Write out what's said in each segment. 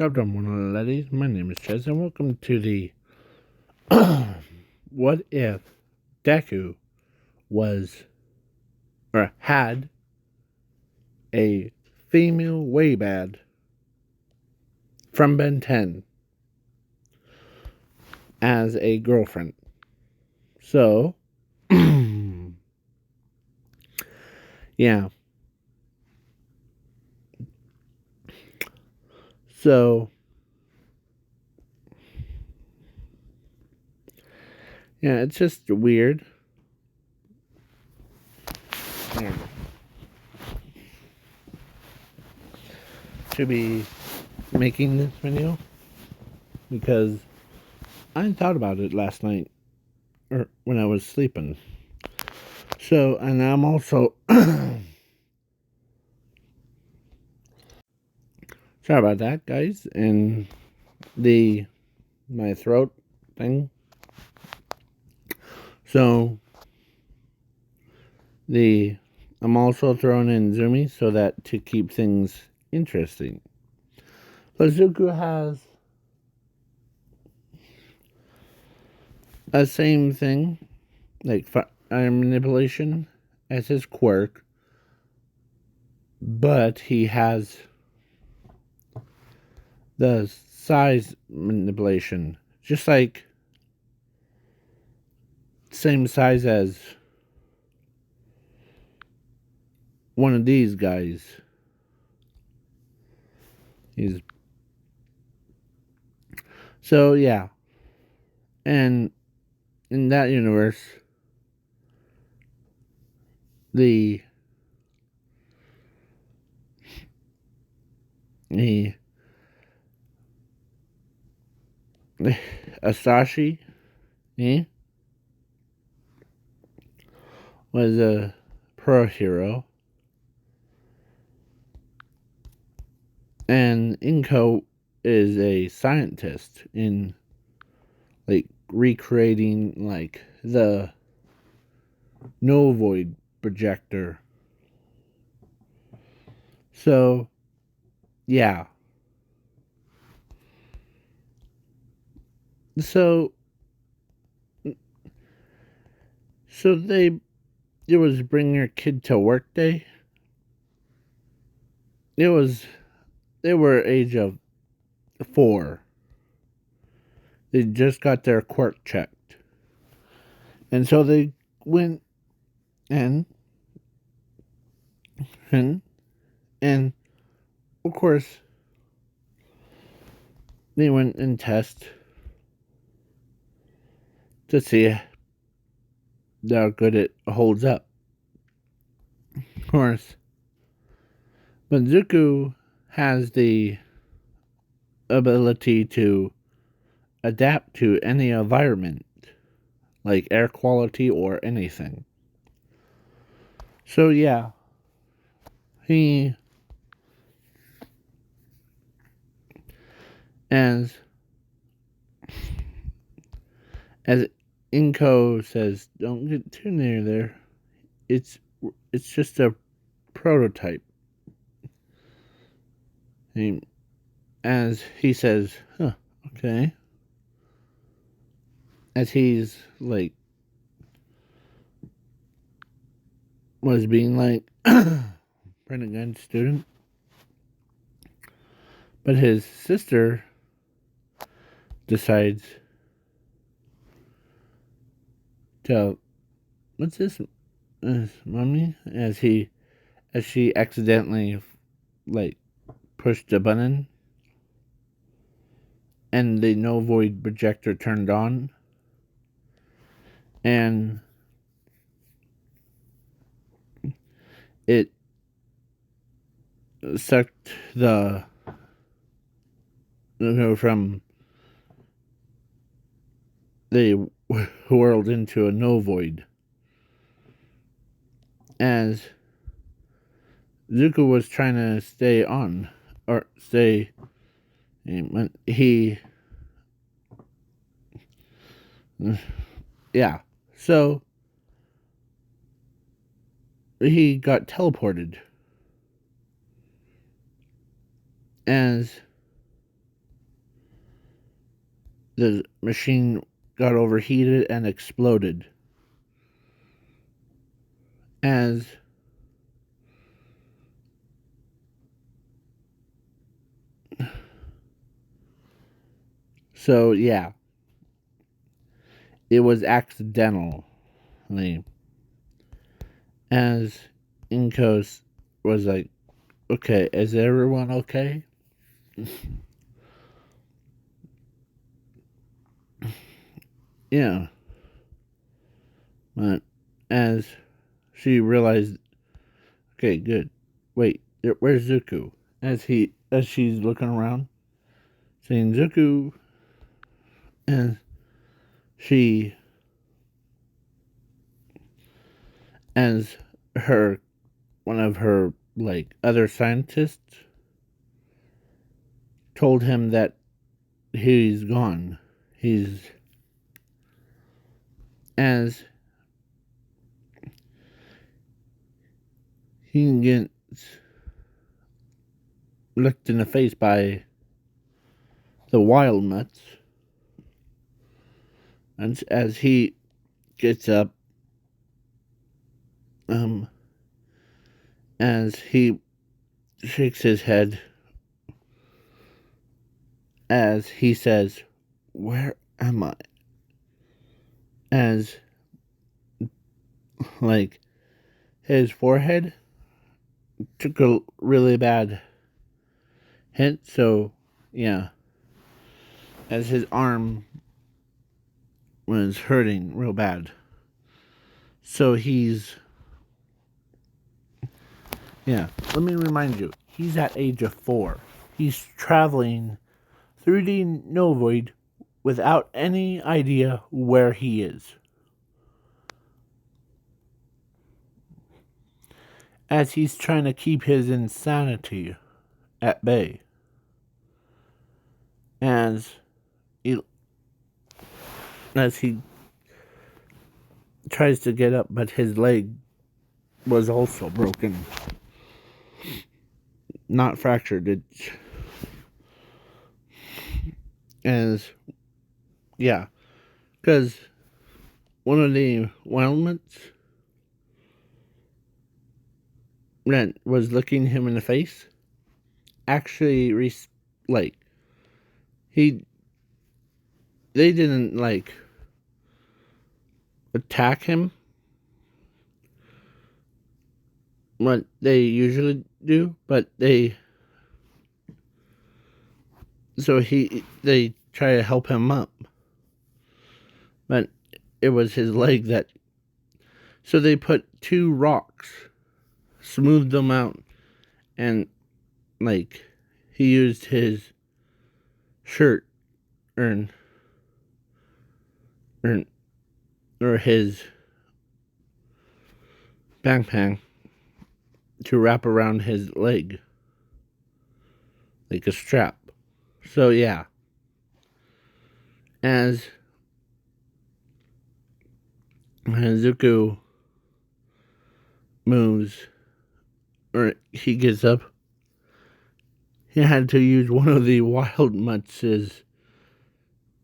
Dr. Mona Ladies, my name is Chaz, and welcome to the What If Deku was or had a female Waybad from Ben 10 as a girlfriend. So, yeah. So, yeah, it's just weird. To be making this video because I thought about it last night or when I was sleeping. So, and I'm also sorry about that, guys, and my throat thing. So I'm also throwing in Zoomy so that to keep things interesting. But Zuko has a same thing, like fire manipulation as his quirk, but he has the size manipulation, just like same size as one of these guys. So yeah, and in that universe, the Asashi was a pro hero, and Inko is a scientist in like recreating like the no void projector. So yeah. So it was bring your kid to work day. They were age of 4. They just got their quirk checked. And so they went and of course they went and test to see how good it holds up. Of course. But Zuko has the ability to adapt to any environment, like air quality or anything. So yeah, he as Inko says, don't get too near there. It's just a prototype. As he says, huh, okay. As he's like was being like pretty good student. But his sister decides to what's this mommy as she accidentally like pushed the button and the no void projector turned on and it sucked the from the world into a no void. As Zuko was trying to stay on or stay, yeah, so he got teleported as the machine got overheated and exploded. As so, yeah, it was accidental. As Inkos was like, okay, is everyone okay? Yeah. But as she realized, okay, good. Wait, where's Zuko? As she's looking around, saying Zuko, and she, as her, one of her, like, other scientists told him that he's gone. He's, as he gets looked in the face by the wild nuts, and as he gets up, as he shakes his head, as he says, "Where am I?" As, like, his forehead took a really bad hit, so, yeah. As his arm was hurting real bad. So he's, yeah, let me remind you, he's at age of 4. He's traveling through the Novoid without any idea where he is. As he's trying to keep his insanity at bay. As he, as he tries to get up, but his leg was also broken. Not fractured. It's, as, yeah, because one of the wildments that was looking him in the face actually, like, he, they didn't, like, attack him what they usually do, but they try to help him up, but it was his leg that, so they put 2 rocks, smoothed them out, and, like, he used his shirt or or, or his backpack to wrap around his leg like a strap. So, yeah, as Zuko moves, or he gets up, he had to use one of the wild mutts as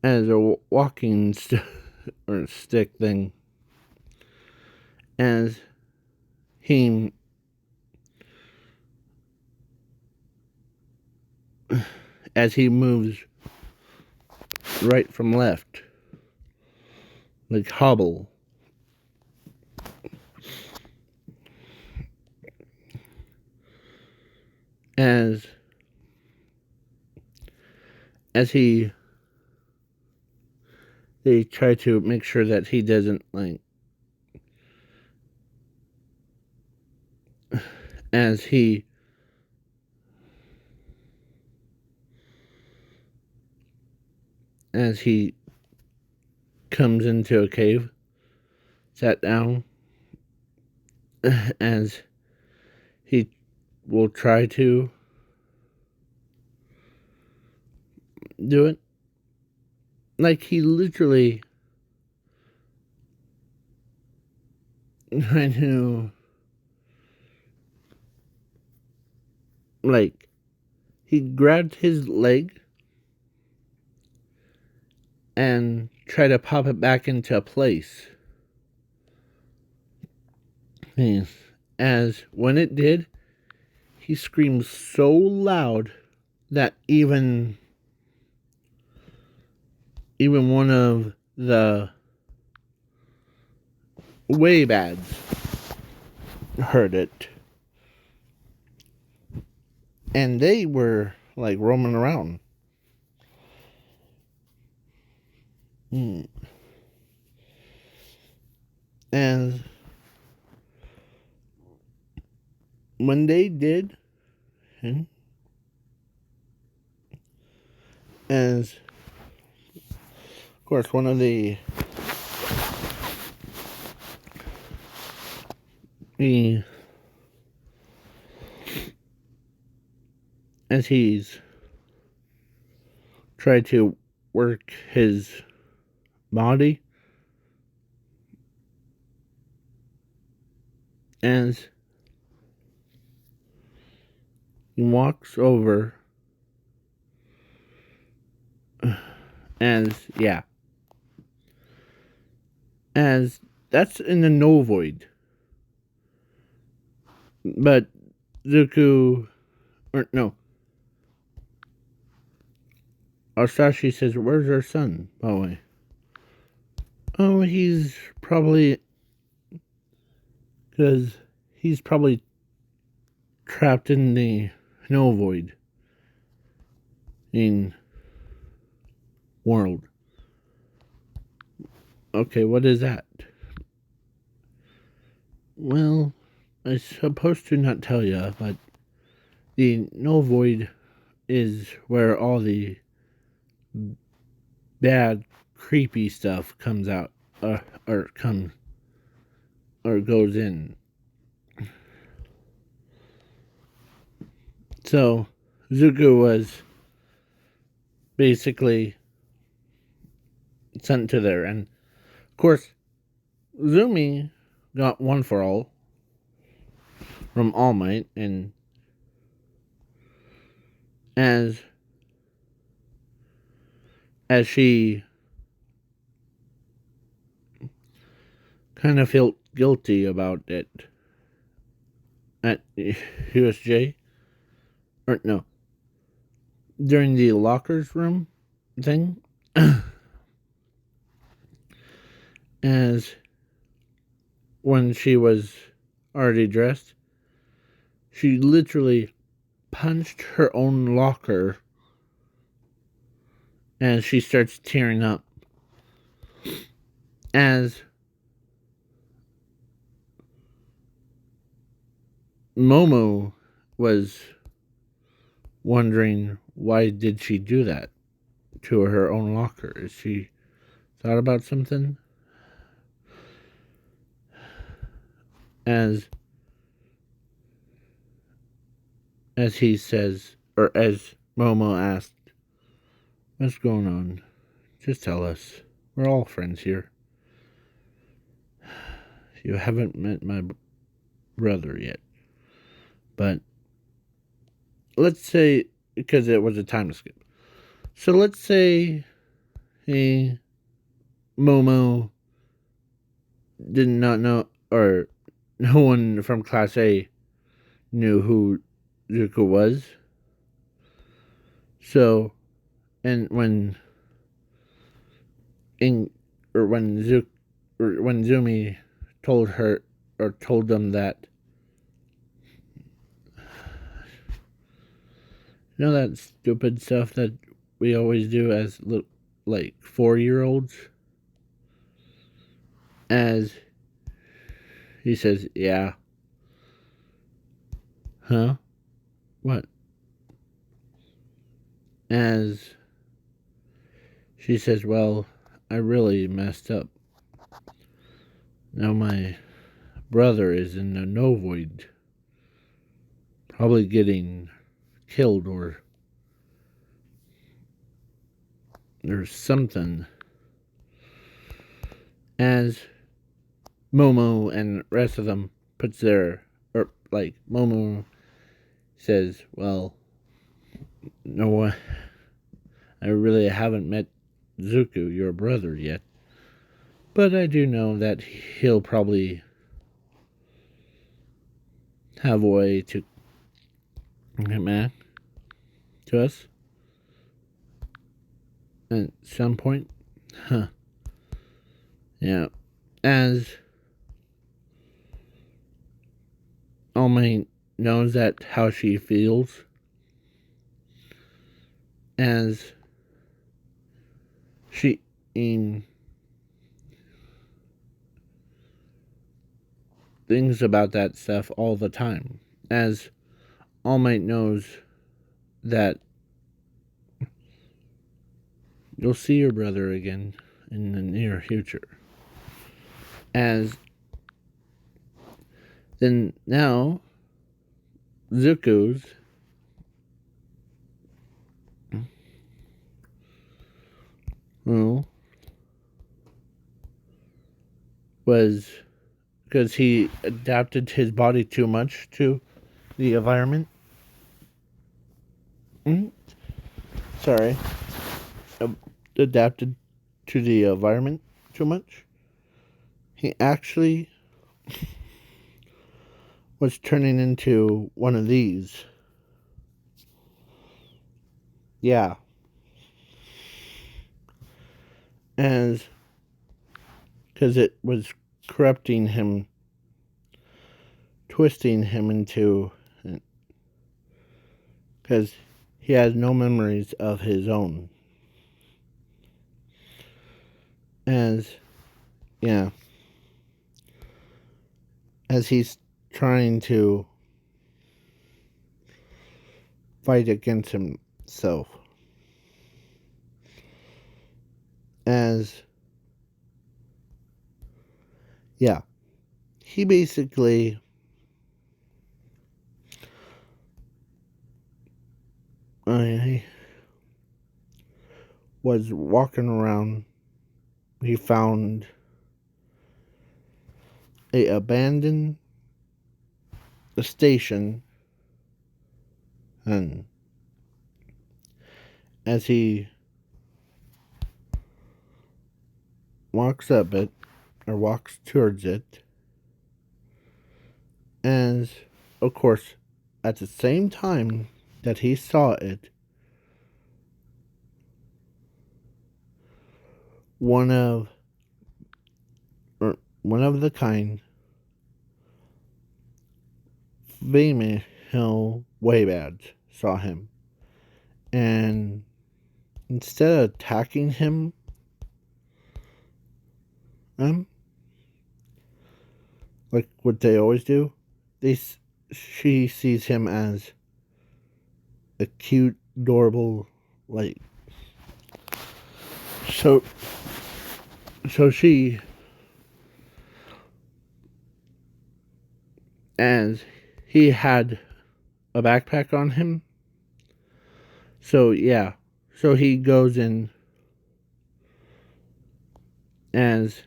a walking or stick thing. As he moves right from left, like hobble. As he, they try to make sure that he doesn't, like, as he comes into a cave, sat down, as he will try to do it. Like, he literally tried to, like, he grabbed his leg and try to pop it back into place. And as when it did, he screamed so loud that even one of the way bads heard it. And they were like roaming around. And when they did, as of course one of the as he's tried to work his body, as he walks over, as that's in the no void, but Zuko, or no, Asashi says, "Where's our son, by the way?" Oh, he's probably trapped in the no void in world. Okay, what is that? Well, I'm supposed to not tell you, but the no void is where all the bad, creepy stuff comes out, or goes in. So, Zuko was basically sent to there, and of course, Zumi got one for all from All Might, and as she kind of felt guilty about it at USJ, or no, during the lockers room thing, as when she was already dressed, she literally punched her own locker and she starts tearing up. As Momo was wondering, why did she do that to her own locker? Is she thought about something? As he says, or as Momo asked, "What's going on? Just tell us. We're all friends here. You haven't met my brother yet. But let's say, because it was a time skip. So let's say Momo did not know, or no one from Class A knew who Zuko was. So, and when Zumi told her, or told them that, you know that stupid stuff that we always do as like 4-year-olds? As he says, yeah. Huh? What? As she says, well, I really messed up. Now my brother is in the no void, probably getting killed or something. As Momo and the rest of them puts their, or like Momo says, well, no, I really haven't met Zuko, your brother, yet. But I do know that he'll probably have a way to get back to us at some point. Huh. Yeah. As All Might knows that how she feels, as she thinks about that stuff all the time. As All Might knows that you'll see your brother again in the near future. As then now, Zuko's well, was because he adapted his body too much to the environment. Mm-hmm. Sorry. Adapted to the environment too much. He actually was turning into one of these. Yeah. As because it was corrupting him, twisting him into, because he has no memories of his own. As, yeah, as he's trying to fight against himself. As, yeah, he basically I was walking around. He found a abandoned station, and as he walks up it, or walks towards it, as of course, at the same time that he saw it, one of the kind female Waybads saw him, and instead of attacking him, like what they always do, she sees him as a cute, adorable, like, so she, as he had a backpack on him, so yeah, so he goes in, as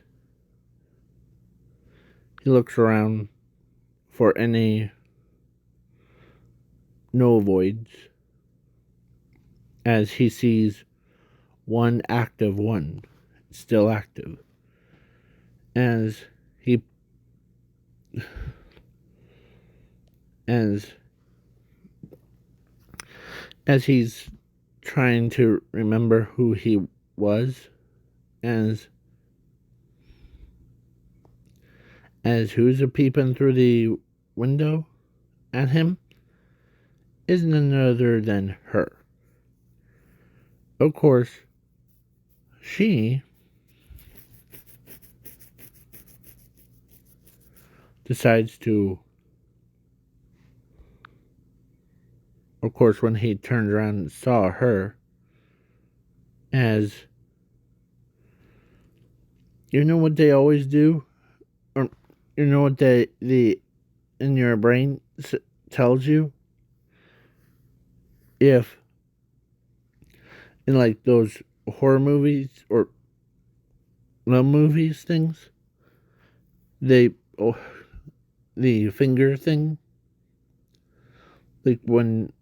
he looks around for any no voids, as he sees one active one, still active, as he as he's trying to remember who he was, as who's a peeping through the window at him is none other than her. Of course, she decides to, of course, when he turned around and saw her, as you know what they always do, or you know what the in your brain tells you, if in like those horror movies or love movies things, they the finger thing, like when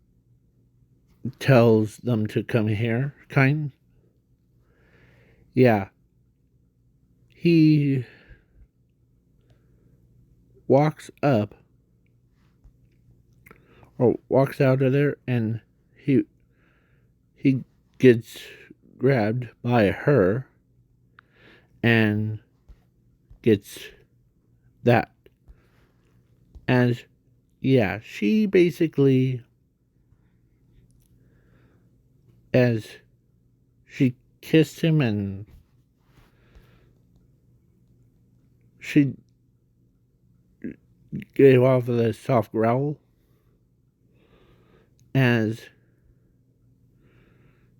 it tells them to come here, kind, yeah, he walks up or walks out of there, and he gets grabbed by her and gets that. And yeah, she basically, as she kissed him, and she gave off a soft growl as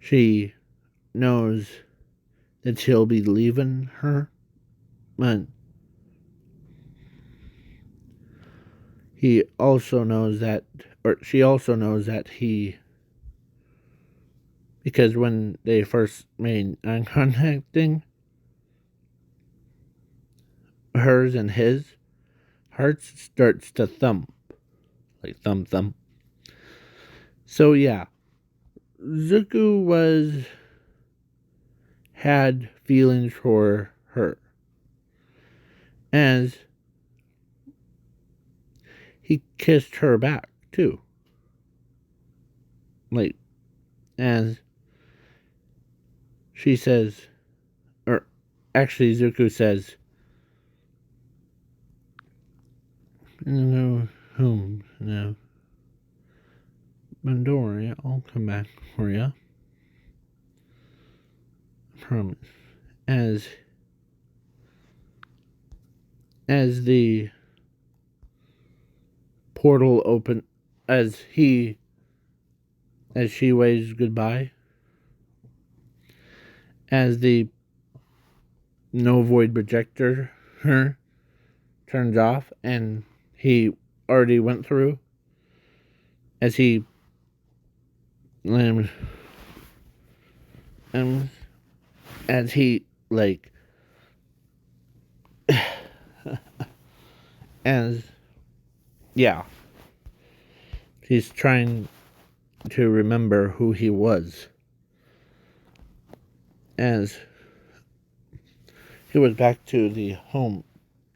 she knows that he'll be leaving her. But he also knows that, or she also knows that because when they first made eye contacting, hers and his hearts starts to thump, like thump thump. So yeah, Zuko had feelings for her, as he kissed her back too. Like, as she says, or actually Zuko says, no, home, no. But don't worry, I'll come back for you. I promise. As the portal open, as she waves goodbye, as the no void projector turns off, and he already went through, as he um, as he like as yeah, he's trying to remember who he was, as he was back to the home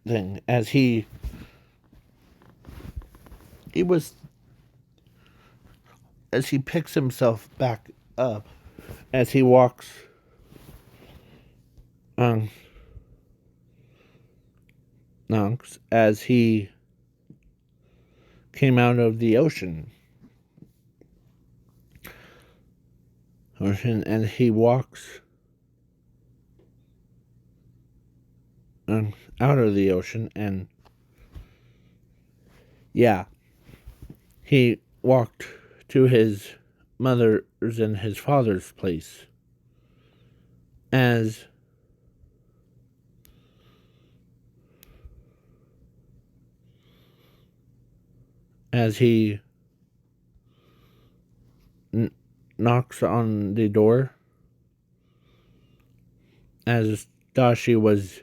thing, as he was, as he picks himself back up, as he walks on as he came out of the ocean, and he walks out of the ocean, and yeah, he walked to his mother's and his father's place, as he knocks on the door, as Dashi was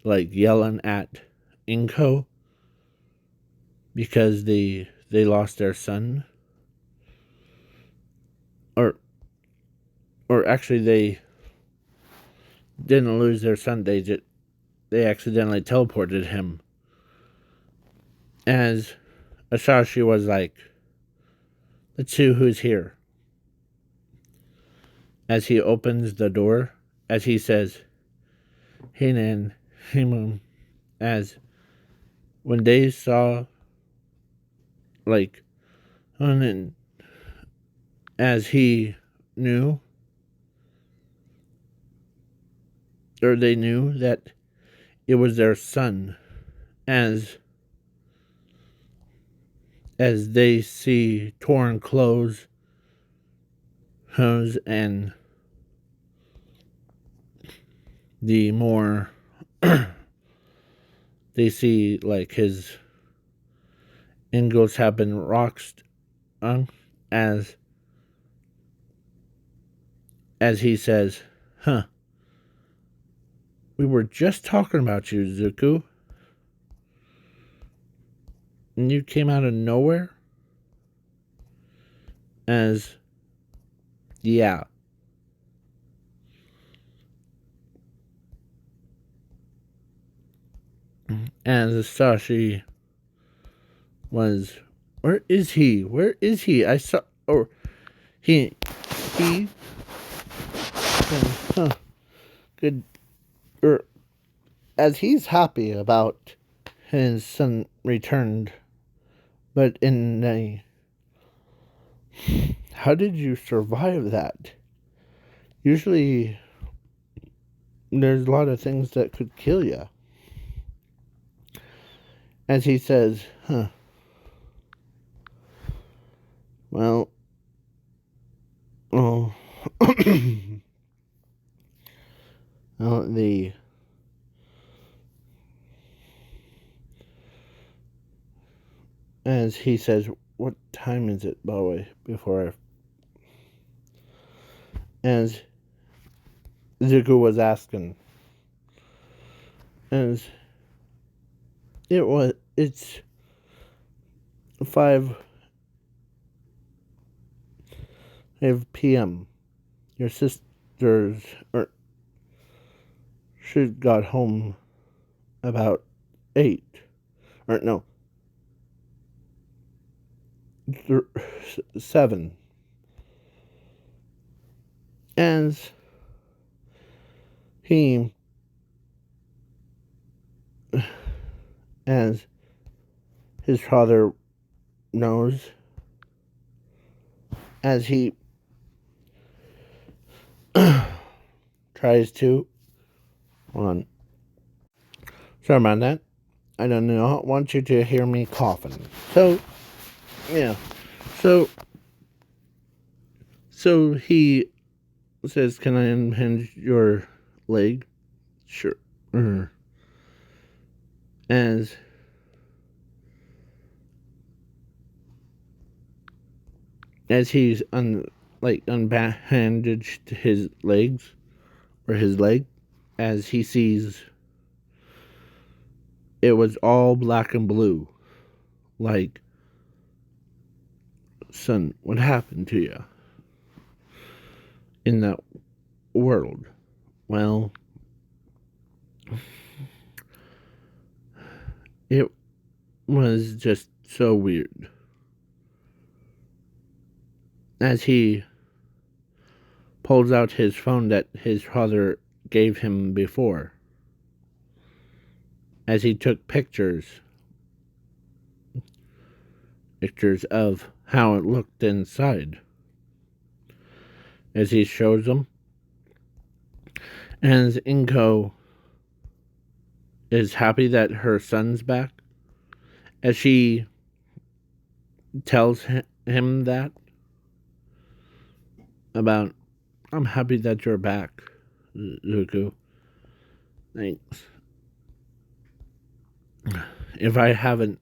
like yelling at Inko because they lost their son, or actually they didn't lose their son, they accidentally teleported him, as Asashi was like, let's see who's here, as he opens the door, as he says, hey Nan, hey Mom, as when they saw, like, and as he knew, or they knew that it was their son, as they see torn clothes, and the more they see, like, his ingots have been rocked, as he says, huh, we were just talking about you, Zuko, and you came out of nowhere, as yeah, And Sashi was, where is he? Where is he? I saw, or he, huh, good, or as he's happy about his son returned, but in a, how did you survive that? Usually, there's a lot of things that could kill you. As he says, well, oh, well, as he says, what time is it, by the way, before as Zuko was asking, as it's 5 p.m. Your sisters, or she got home about 8, or no, 7. As he, as his father knows, as he tries to, hold on, sorry about that. I don't know, I want you to hear me coughing. So, yeah. So he says, can I unhinge your leg? Sure. As he's unbandaged his legs, or his leg, as he sees it was all black and blue. Like, son, what happened to you in that world? Well, it was just so weird. As he pulls out his phone that his father gave him before, as he took pictures of how it looked inside, as he shows them, and Inko is happy that her son's back, as she tells him that about, I'm happy that you're back, Zuko. Thanks. If I haven't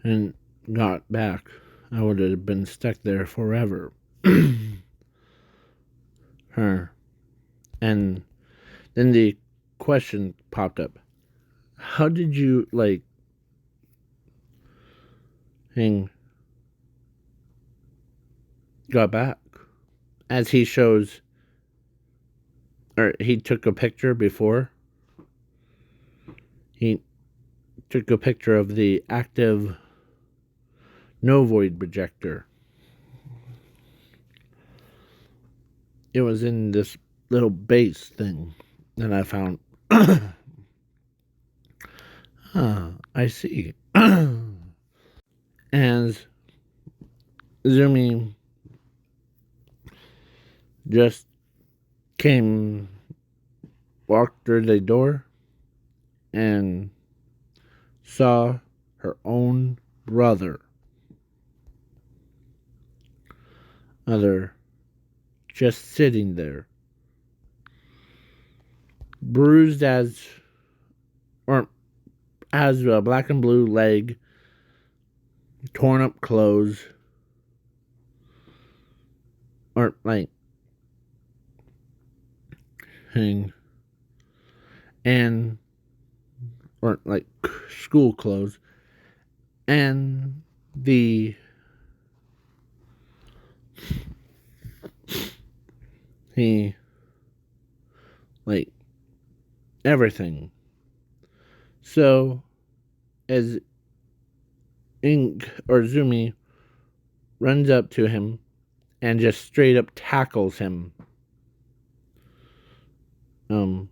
and got back, I would have been stuck there forever. Her. And then the question popped up. How did you, got back? As he shows, or he took a picture before. He took a picture of the active no void projector. It was in this little base thing that I found. I see. As Zumi just walked through the door and saw her own brother just sitting there, bruised or has a black and blue leg, torn up clothes, or and or school clothes, and the he everything So as Ink or Zumi runs up to him and just straight up tackles him. Um,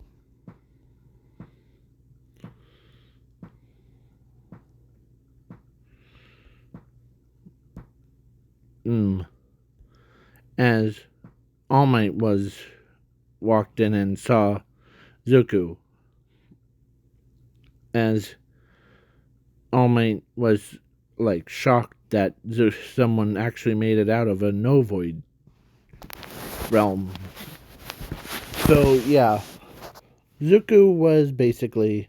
as All Might walked in and saw Zuko, as All Might was like shocked that someone actually made it out of a Novoid realm. So yeah, Zuko was basically,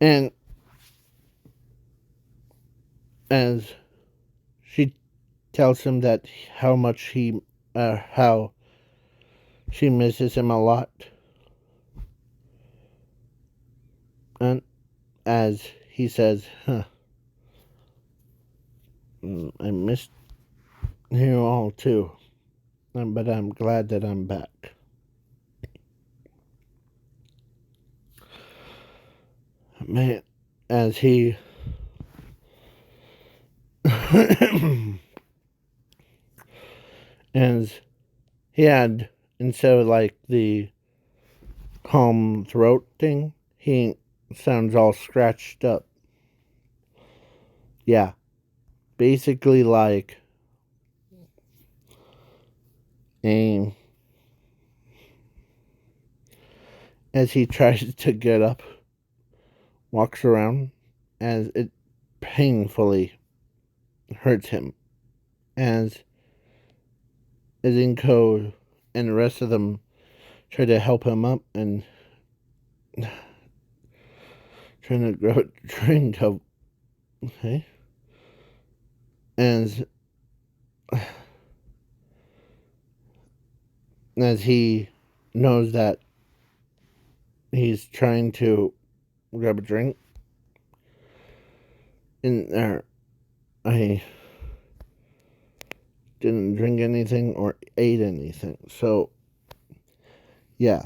and as she tells him that how she misses him a lot, and as he says, I missed you all too, but I'm glad that I'm back. Man, as he as he had, instead of like the calm throat thing, he sounds all scratched up. Yeah, basically like a, as he tries to get up, walks around, as it painfully hurts him, as Izinko and the rest of them try to help him up and trying to grab a drink of, okay, as he knows that he's trying to grab a drink, and there, I didn't drink anything or ate anything. So, yeah.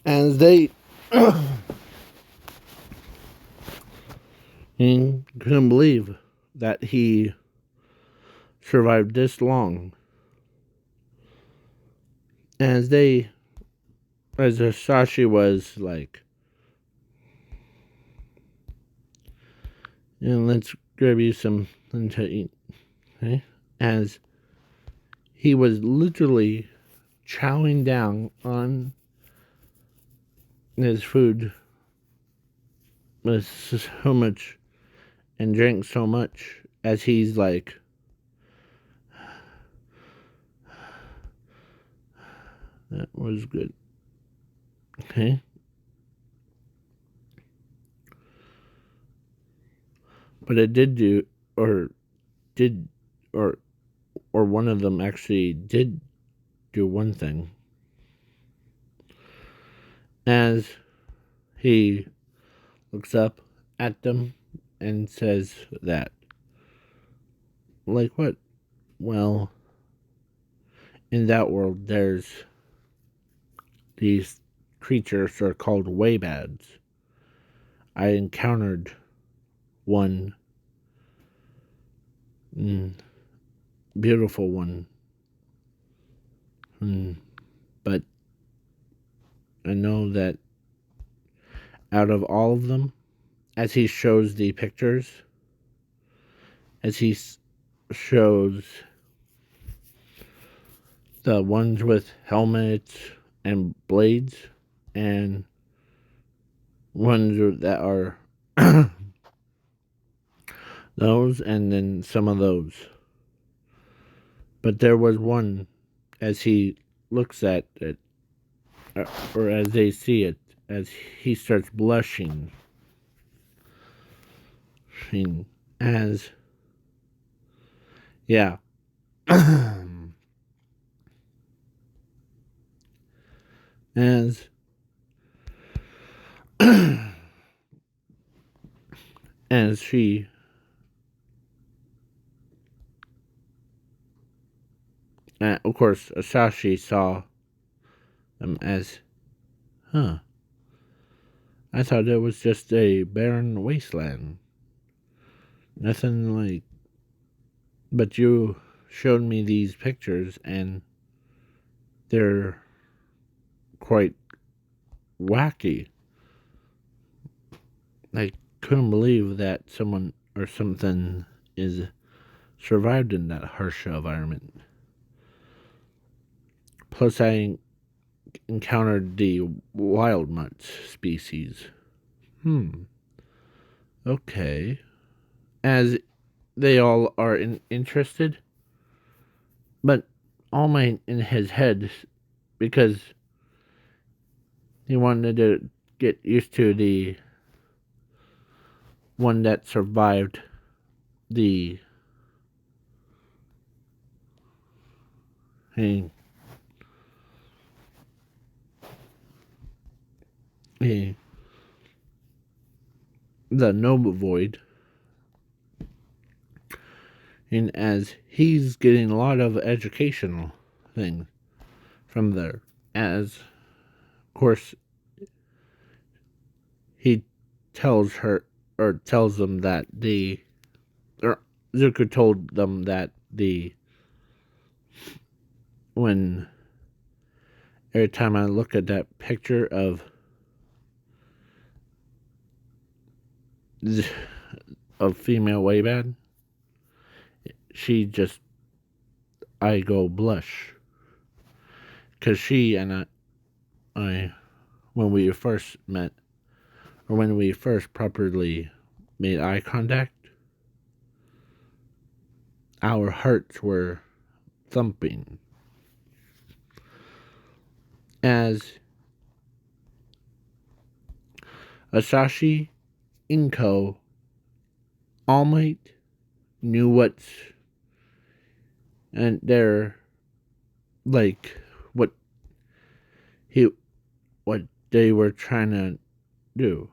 As they he couldn't believe that he survived this long. As Sashi was like, let's grab you something to eat. Okay? As he was literally chowing down on his food with so much and drank so much, as he's like, that was good. Okay? But it did, or one of them actually did do one thing. As he looks up at them and says that, like, what? Well, in that world, there's these creatures are called Waybads. I encountered one beautiful one, but I know that out of all of them, as he shows the pictures, as he shows the ones with helmets and blades, and ones that are those, and then some of those. But there was one, as he looks at it, or as they see it, as he starts blushing, as, yeah. as as she of course Asashi saw them as Huh. I thought it was just a barren wasteland. Nothing like. But you showed me these pictures, and they're quite wacky. I couldn't believe that someone or something is survived in that harsh environment. Plus, I encountered the wild mutt species. Okay. As they all are interested, but All Might in his head, because he wanted to get used to the one that survived the he, he, the Nova Void, and as he's getting a lot of educational things from there, as of course he tells her or tells them that Zuko told them that when every time I look at that picture of female Waybad, I go blush. Because she and I, when we first met, or when we first properly made eye contact, our hearts were thumping. As Asashi, Inko, All Might knew and they're like he what they were trying to do.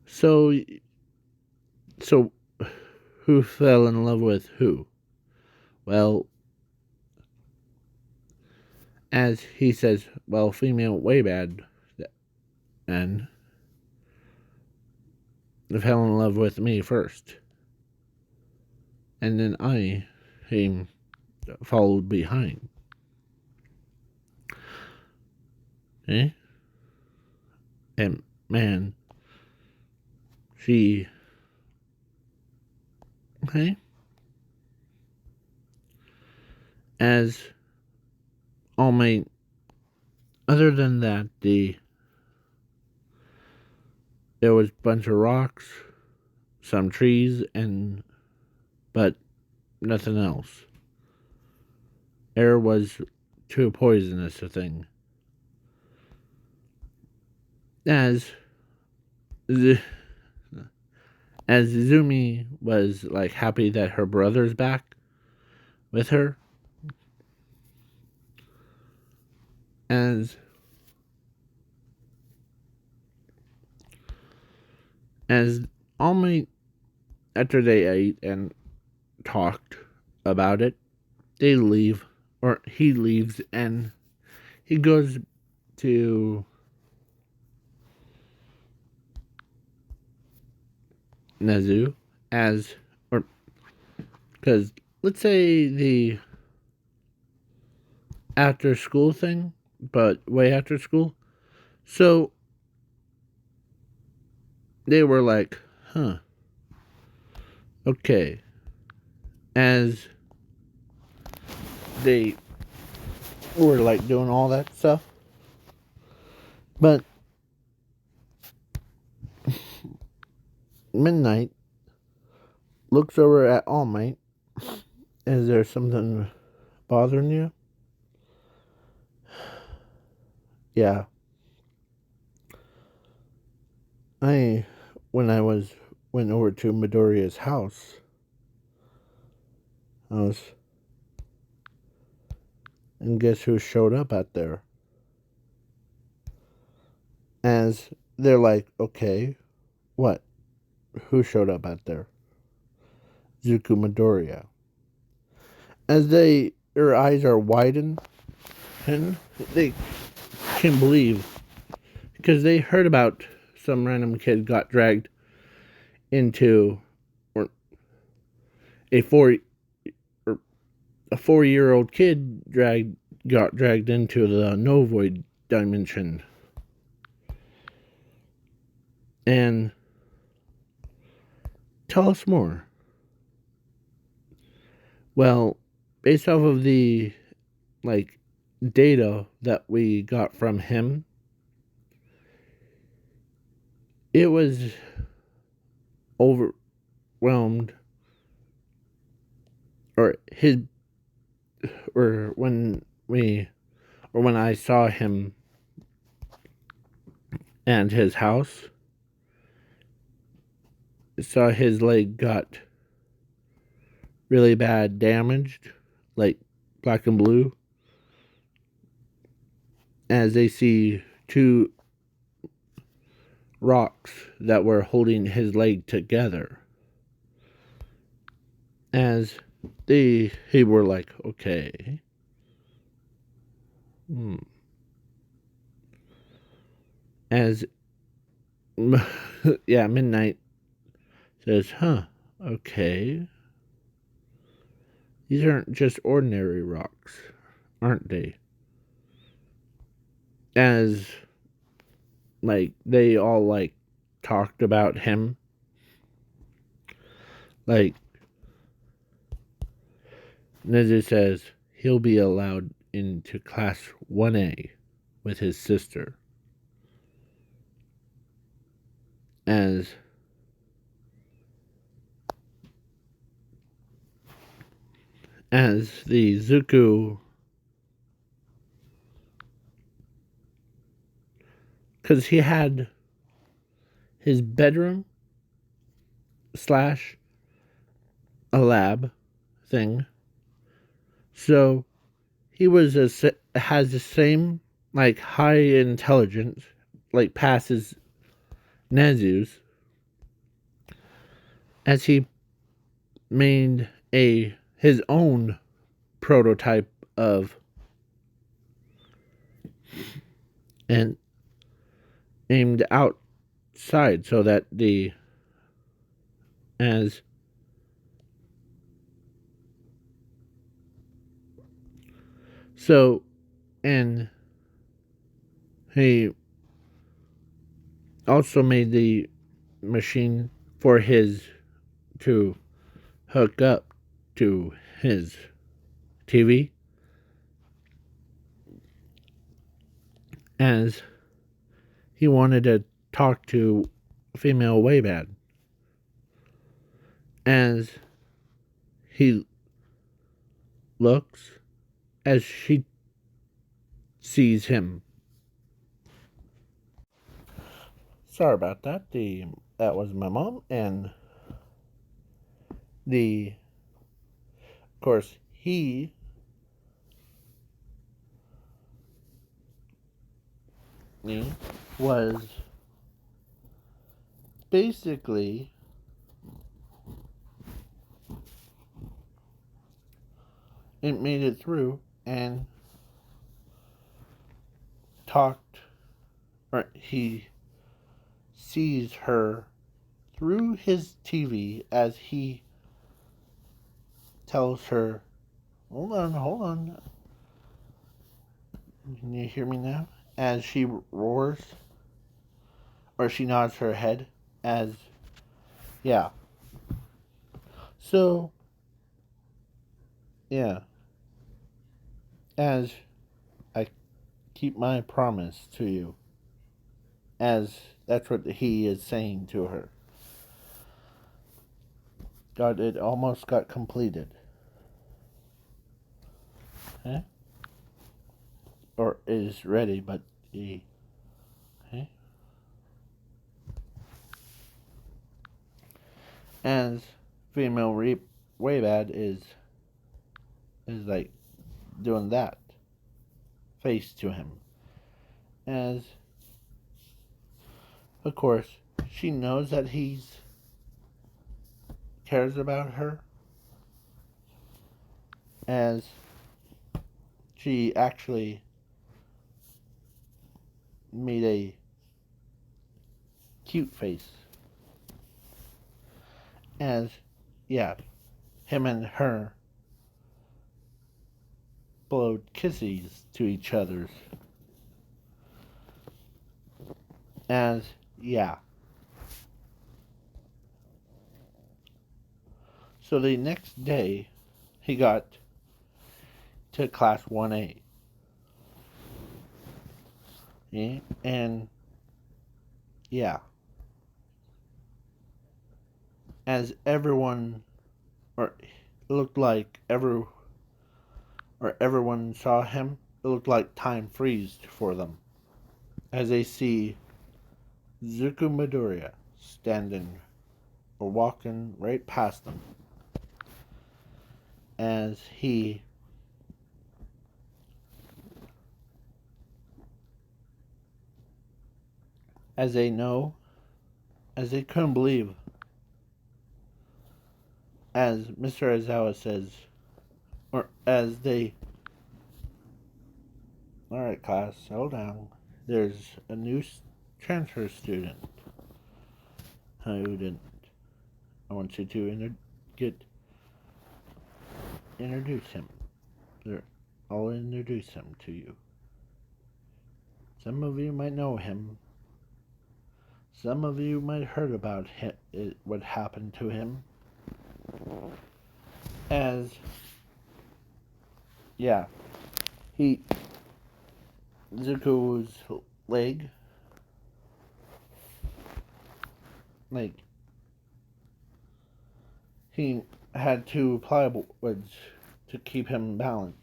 So who fell in love with who? Well, as he says, well, female Waybad, and fell in love with me first, and then I came followed behind. Eh? And man, she. Okay. As All Might, other than that, there was a bunch of rocks, some trees, but nothing else. Air was too poisonous a thing. As Zumi was like happy that her brother's back with her, as All Might, after they ate and talked about it, they leave, or he leaves, and he goes to Nazu because let's say the after school thing, but way after school. So they were like, huh, okay. As they were like doing all that stuff. But Midnight looks over at All Might. Is there something bothering you? Yeah. When I went over to Midoriya's house, and guess who showed up at there? As they're like, okay, what? Who showed up at there? Zuko Midoriya. As their eyes are widened, and they can't believe, because they heard about some random kid got dragged into, or a four or a 4-year-old kid got dragged into the Novoid dimension. And tell us more. Well, based off of the data that we got from him, it was overwhelmed, or his or when I saw him and his house, saw his leg got really bad damaged, like black and blue, as they see two rocks that were holding his leg together. As he were like, okay. As yeah, Midnight says, okay. These aren't just ordinary rocks, aren't they? As they all talked about him. Nezu says he'll be allowed into class 1A with his sister. As the Zuko, because he had his bedroom / a lab thing, so he has the same high intelligence, passes Nezu's, as he made his own prototype of, and aimed outside so that and he also made the machine for his to hook up to his TV, as he wanted to talk to female Waybad, as he looks as she sees him. Sorry about that. That was my mom, and of course, he was basically made it through and talked, or he sees her through his TV as he tells her, hold on. Can you hear me now? As she roars, or she nods her head, as, yeah. So, yeah. As I keep my promise to you, as that's what he is saying to her. It almost got completed. Okay? Or is ready, but he, okay? As female Waybad is doing that face to him. As, of course, she knows that he cares about her, as she actually made a cute face. As, yeah, him and her blowed kisses to each other. As, yeah. So the next day, he got to class 1A. Yeah, and, yeah. As everyone, or it looked like everyone saw him, it looked like time freezed for them. As they see Zuko Midoriya standing or walking right past them. As they know, as they couldn't believe, as Mr. Aizawa says, or as they, alright class, settle down, there's a new transfer student. Who didn't? I want you to introduce him. I'll introduce him to you. Some of you might know him. Some of you might have heard about what happened to him. As, yeah, Zuko's leg, like, he had two plywoods to keep him balanced.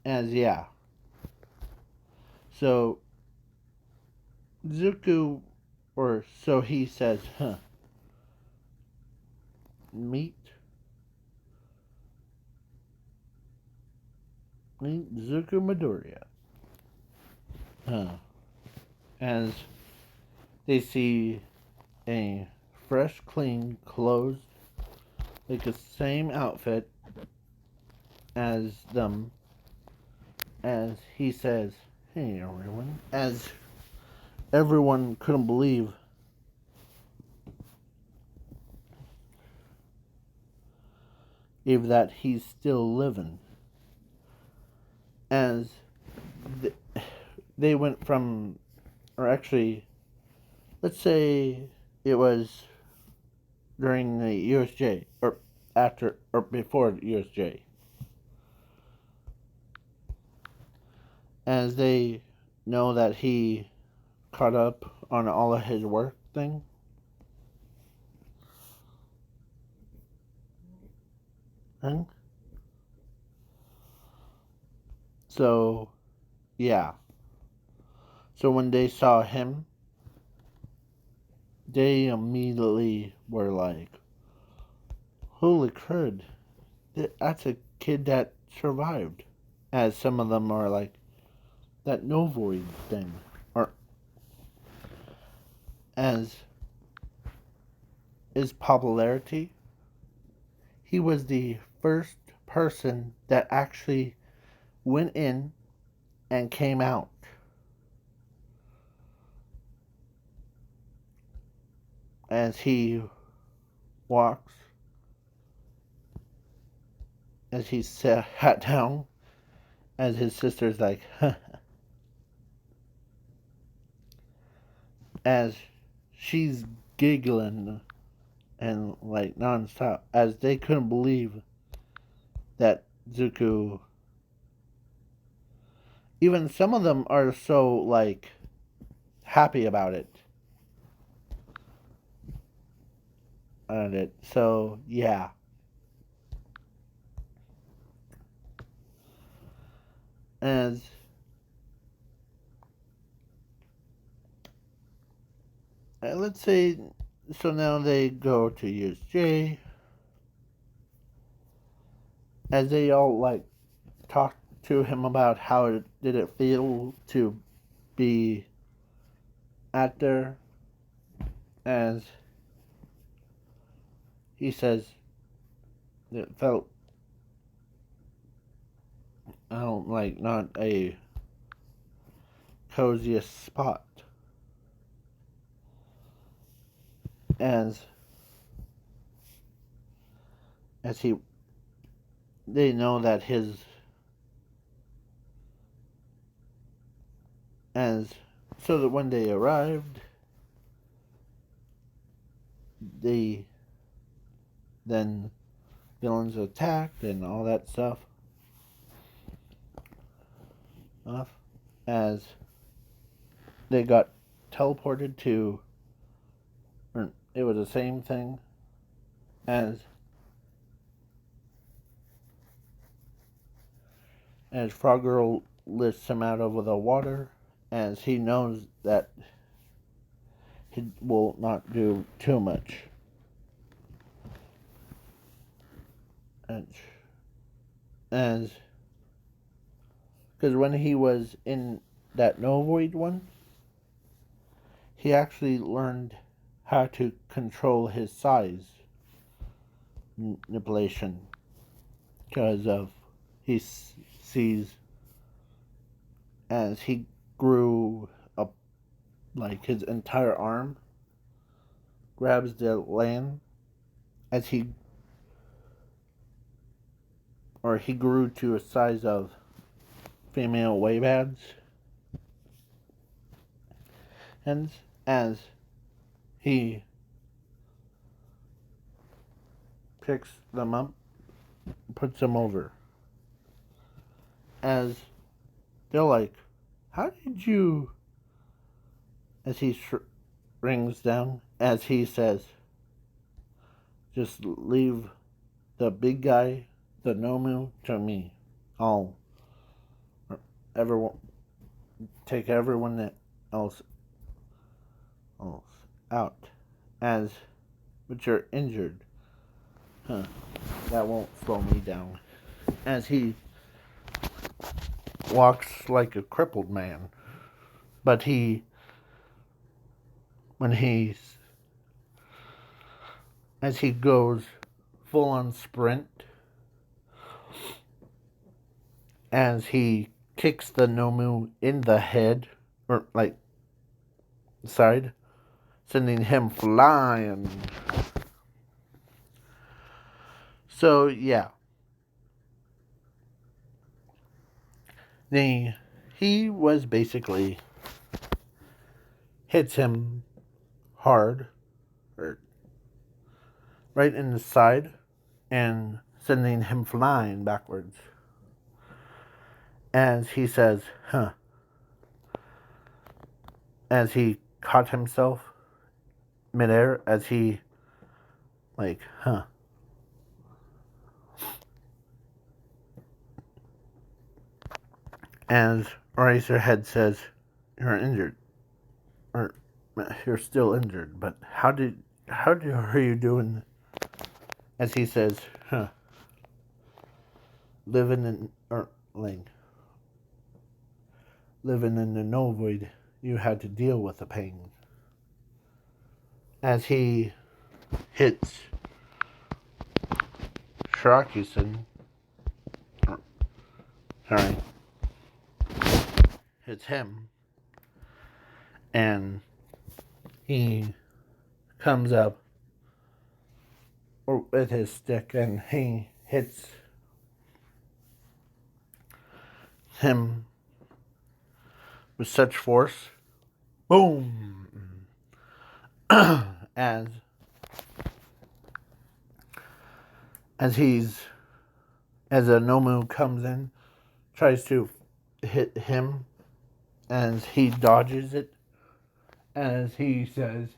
As, yeah. So, Zuko, or so he says, meet Zuko Midoriya. As they see a fresh, clean clothes, like the same outfit as them, as he says, hey everyone, as everyone couldn't believe that he's still living. As they went from, or actually, let's say it was during the USJ, or after, or before the USJ. As they know that he caught up on all of his work thing. So, yeah. So when they saw him, they immediately were like, holy crud, that's a kid that survived. As some of them are like, that no void thing. Or, as his popularity, he was the first person that actually went in and came out. As he walks, as he sat down, as his sister's like, as she's giggling and like nonstop, as they couldn't believe that Zuko. Even some of them are so like happy about it. So yeah. As let's say, so now they go to USJ. As they all like talk to him about how did it feel to be at there. As he says, it felt, I don't like, not a coziest spot. As as he they know that his as so that when they arrived, they then villains attacked and all that stuff. As they got teleported to, or it was the same thing as Froggerl lifts him out of the water, as he knows that he will not do too much. As because when he was in that Novoid one, he actually learned how to control his size manipulation because of he sees as he grew up, like his entire arm grabs the land as he grew to a size of female waveheads, and as he picks them up, puts them over, as they're like, how did you, as he rings down, as he says, just leave the big guy, the Nomu, to me. I'll take everyone else out. But you're injured. That won't slow me down. As he walks like a crippled man. But as he goes full on sprint, as he kicks the Nomu in the head, or like side, sending him flying. So yeah, he was basically hits him hard, or right in the side, and sending him flying backwards. As he says, as he caught himself midair, as he, like, As Eraserhead says, you're injured. Or, you're still injured, but how are you doing? As he says, living in, living in the Novoid, you had to deal with the pain. As he hits Shirakusen, hits him, and he comes up with his stick and he hits him with such force, boom, as a Nomu comes in, tries to hit him, as he dodges it, as he says,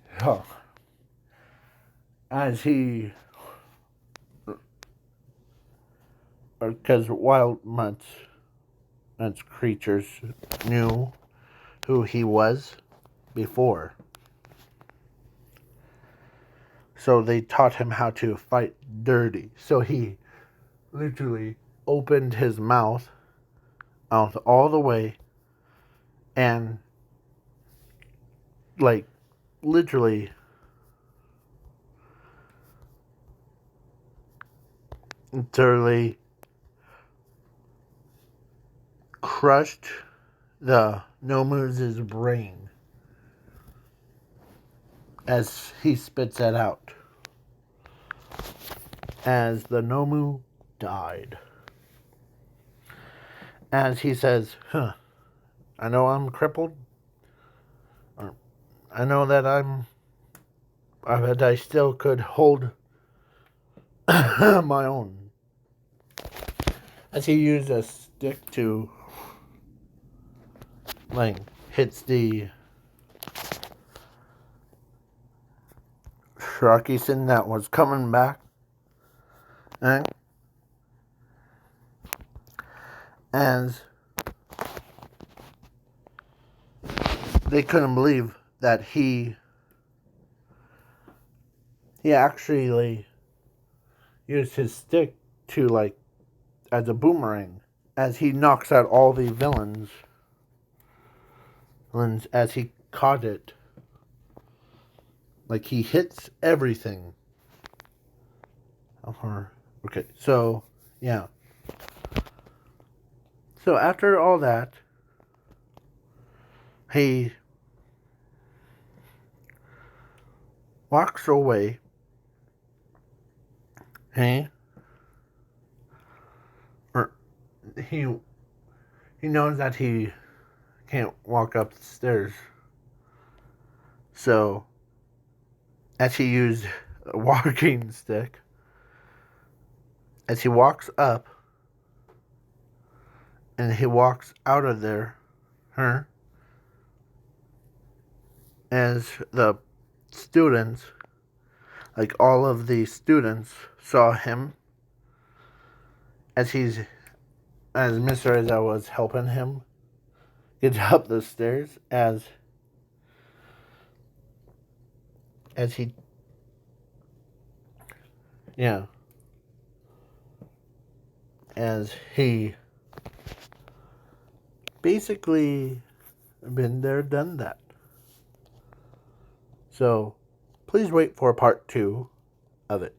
because wild mutts creatures knew who he was before. So they taught him how to fight dirty. So he literally opened his mouth out all the way and, like, literally crushed the Nomu's brain as he spits it out. As the Nomu died. As he says, I know I'm crippled. I know that but I still could hold my own. As he used a stick to, hits the Sharkyson that was coming back. And as they couldn't believe that he actually used his stick to, as a boomerang, as he knocks out all the villains as he caught it. He hits everything. Okay, so, yeah. So after all that, he walks away. He knows that he can't walk up the stairs. So, as he used a walking stick, as he walks up, and he walks out of there, as the students, all of the students saw him, as Mr. Eza was helping him get up the stairs, as he, as he basically been there, done that. So, please wait for part 2 of it.